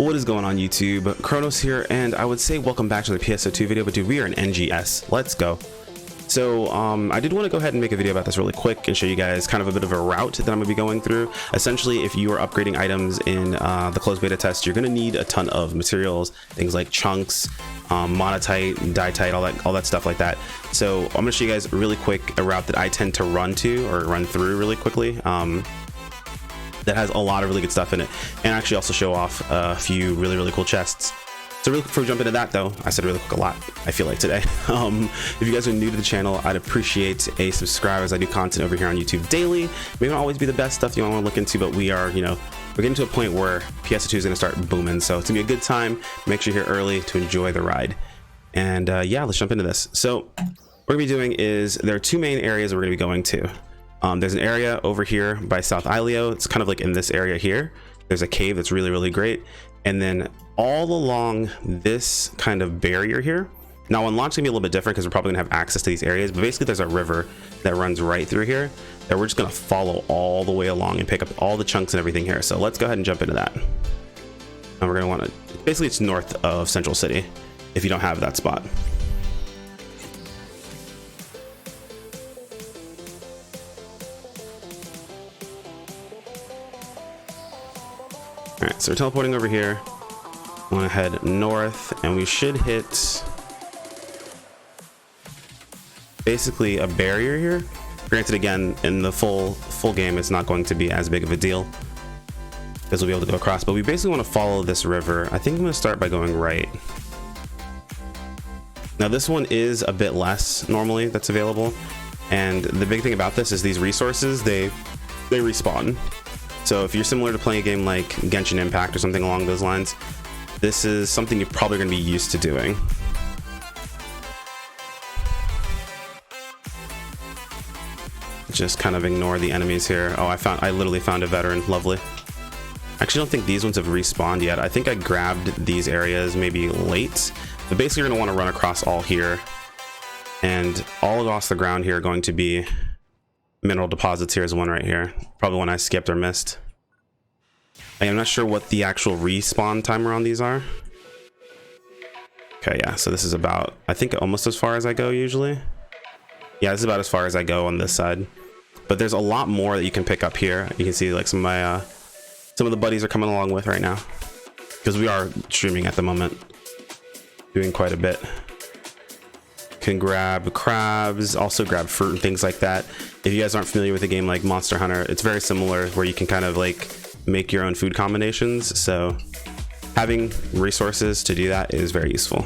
What is going on YouTube? Kronos here, and I would say welcome back to the PSO2 video, but dude, we are in NGS. Let's go. So I did want to go ahead and make a video about this really quick and show you guys kind of a bit of a route that I'm going to be going through. Essentially, if you are upgrading items in the closed beta test, you're going to need a ton of materials, things like chunks, monotite, diatite, all that stuff like that. So I'm going to show you guys really quick a route that I tend to run through really quickly. That has a lot of really good stuff in it, and actually also show off a few really cool chests. So really quick before we jump into that though, I said really quick a lot, I feel like today. If you guys are new to the channel, I'd appreciate a subscribe, as I do content over here on YouTube daily. May not always be the best stuff you want to look into, but we are, we're getting to a point where PSO2 is going to start booming. So it's gonna be a good time. Make sure you're here early to enjoy the ride. And yeah, let's jump into this. So what we're gonna be doing is, there are two main areas we're gonna be going to. There's an area over here by South Ileo. It's kind of like in this area here. There's a cave that's really great. And then all along this kind of barrier here. Now on launch, it's gonna be a little bit different because we're probably gonna have access to these areas, but basically there's a river that runs right through here that we're just gonna follow all the way along and pick up all the chunks and everything here. So let's go ahead and jump into that. And we're gonna wanna, basically it's north of Central City if you don't have that spot. All right, so we're teleporting over here. I want to head north, and we should hit basically a barrier here. Granted, again, in the full game, it's not going to be as big of a deal because we'll be able to go across. But we basically want to follow this river. I think I'm going to start by going right. Now, this one is a bit less normally that's available, and the big thing about this is these resources they respawn. So if you're similar to playing a game like Genshin Impact or something along those lines, this is something you're probably going to be used to doing. Just kind of ignore the enemies here. Oh, I literally found a veteran. Lovely. I actually don't think these ones have respawned yet. I think I grabbed these areas maybe late, but basically you're going to want to run across all here, and all across the ground here are going to be mineral deposits. Here's one right here, probably one I skipped or missed. I'm not sure what the actual respawn timer on these are. Okay, yeah, so this is about, I think, almost as far as I go usually. Yeah, this is about as far as I go on this side, but there's a lot more that you can pick up here. You can see like some of the buddies are coming along with right now, because we are streaming at the moment, doing quite a bit. Can grab crabs, also grab fruit and things like that. If you guys aren't familiar with a game like Monster Hunter, it's very similar, where you can kind of like make your own food combinations. So having resources to do that is very useful.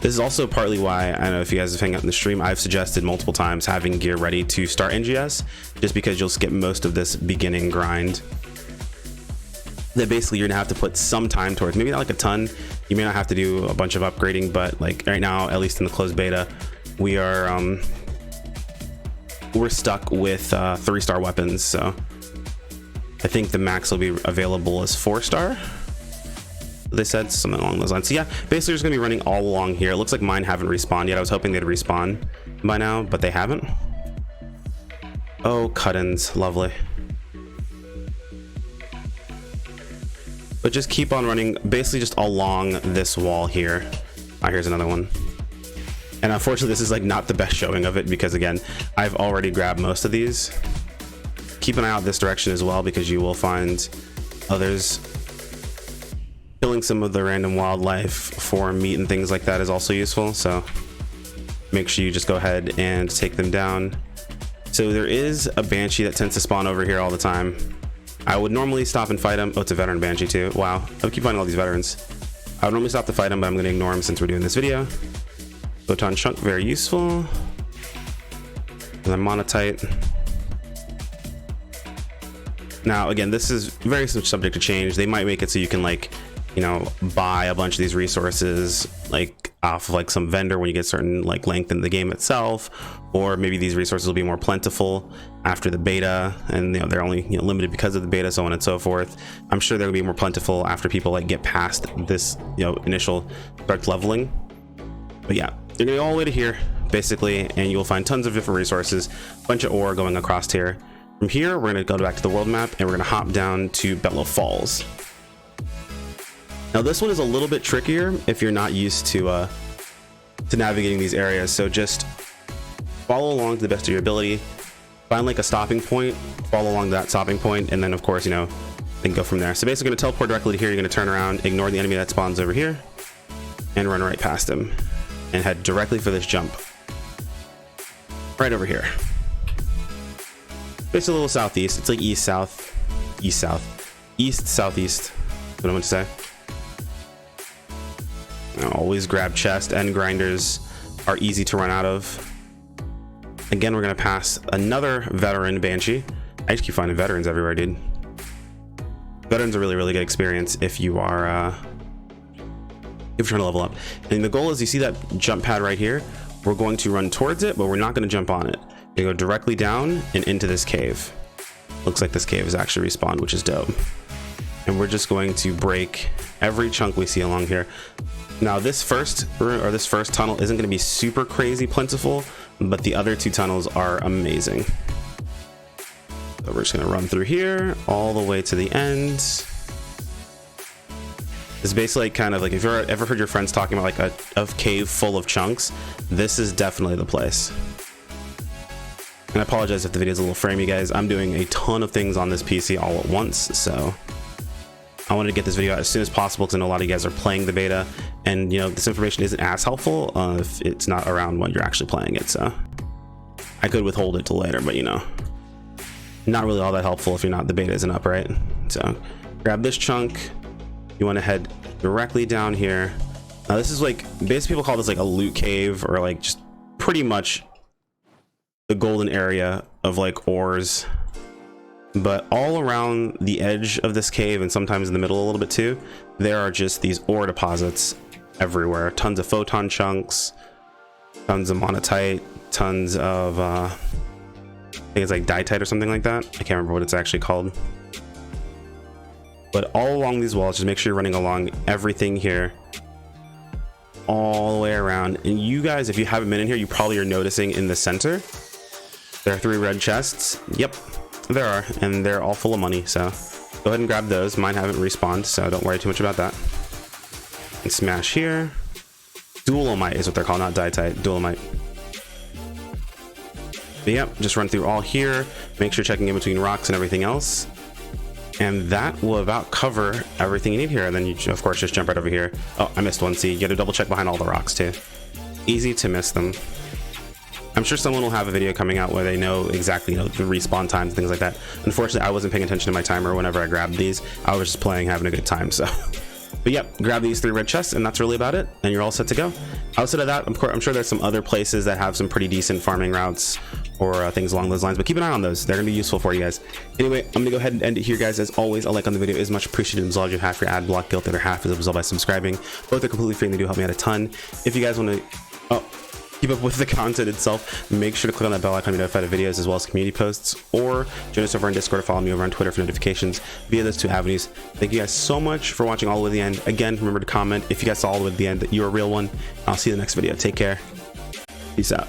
This is also partly why, I don't know if you guys have hung out in the stream, I've suggested multiple times having gear ready to start NGS, just because you'll skip most of this beginning grind that basically you're gonna have to put some time towards. Maybe not like a ton, you may not have to do a bunch of upgrading, but like right now, at least in the closed beta, we are we're stuck with 3-star weapons. So I think the max will be available as 4-star. They said something along those lines. So yeah, basically just gonna be running all along here. It looks like mine haven't respawned yet. I was hoping they'd respawn by now, but they haven't. Oh, cut-ins, lovely. But just keep on running, basically just along this wall here. Here's another one. And unfortunately, this is like not the best showing of it, because again, I've already grabbed most of these. Keep an eye out this direction as well, because you will find others. Killing some of the random wildlife for meat and things like that is also useful. So make sure you just go ahead and take them down. So there is a banshee that tends to spawn over here all the time. I would normally stop and fight him. Oh, it's a veteran banshee too. Wow, I keep finding all these veterans. I would normally stop to fight him, but I'm going to ignore him since we're doing this video. Photon chunk, very useful. And then monotite. Now again, this is very subject to change. They might make it so you can like, buy a bunch of these resources like off of like some vendor when you get certain like length in the game itself, or maybe these resources will be more plentiful after the beta, and they're only limited because of the beta, so on and so forth. I'm sure they'll be more plentiful after people like get past this initial start leveling. But yeah, you're gonna go all the way to here basically, and you'll find tons of different resources, a bunch of ore going across here. From here, we're gonna go back to the world map, and we're gonna hop down to Bellow Falls. Now this one is a little bit trickier if you're not used to navigating these areas. So just follow along to the best of your ability. Find like a stopping point, follow along that stopping point, and then of course, you know, then go from there. So basically going to teleport directly to here. You're going to turn around, ignore the enemy that spawns over here, and run right past him and head directly for this jump right over here. It's a little southeast. It's like east south, east southeast. That's what I'm going to say. Now, always grab chest, and grinders are easy to run out of. Again, we're going to pass another veteran banshee. I just keep finding veterans everywhere, dude. Veterans are really good experience if you are if you're trying to level up. And the goal is, you see that jump pad right here, we're going to run towards it, but we're not going to jump on it. We go directly down and into this cave. Looks like this cave is actually respawned, which is dope. And we're just going to break every chunk we see along here. Now this first tunnel isn't going to be super crazy plentiful, but the other two tunnels are amazing. So we're just going to run through here all the way to the end. It's basically kind of like, if you've ever heard your friends talking about like a cave full of chunks, this is definitely the place. And I apologize if the video is a little framey, guys. I'm doing a ton of things on this PC all at once, so I wanted to get this video out as soon as possible because I know a lot of you guys are playing the beta, and you know, this information isn't as helpful if it's not around when you're actually playing it. So I could withhold it till later, but you know, not really all that helpful if you're not, the beta isn't up, right? So grab this chunk. You want to head directly down here. Now this is like, basically people call this like a loot cave, or like just pretty much the golden area of like ores. But all around the edge of this cave, and sometimes in the middle a little bit too, there are just these ore deposits everywhere. Tons of photon chunks, tons of monatite, tons of I think it's like diatite or something like that. I can't remember what it's actually called. But all along these walls, just make sure you're running along everything here all the way around. And you guys, if you haven't been in here, you probably are noticing in the center there are 3 red chests. Yep, there are, and they're all full of money, so go ahead and grab those. Mine haven't respawned, so don't worry too much about that. And smash here. Dualamite is what they're called, not diatite. Dualamite. But yep, just run through all here. Make sure you're checking in between rocks and everything else, and that will about cover everything you need here. And then you of course just jump right over here. Oh, I missed one. See, you gotta double check behind all the rocks too. Easy to miss them. I'm sure someone will have a video coming out where they know exactly, you know, the respawn times, things like that. Unfortunately, I wasn't paying attention to my timer whenever I grabbed these. I was just playing, having a good time. So, but yep, grab these 3 red chests, and that's really about it. And you're all set to go. Outside of that, of course, I'm sure there's some other places that have some pretty decent farming routes or things along those lines. But keep an eye on those; they're gonna be useful for you guys. Anyway, I'm gonna go ahead and end it here, guys. As always, a like on the video is much appreciated. As long as you have your ad block guilt, the other half is resolved by subscribing. Both are completely free and they do help me out a ton. If you guys want to, keep up with the content itself, make sure to click on that bell icon to be notified of videos as well as community posts, or join us over on Discord or follow me over on Twitter for notifications via those 2 avenues. Thank you guys so much for watching all the way to the end. Again, remember to comment if you guys saw all the way to the end that you're a real one. I'll see you in the next video. Take care. Peace out.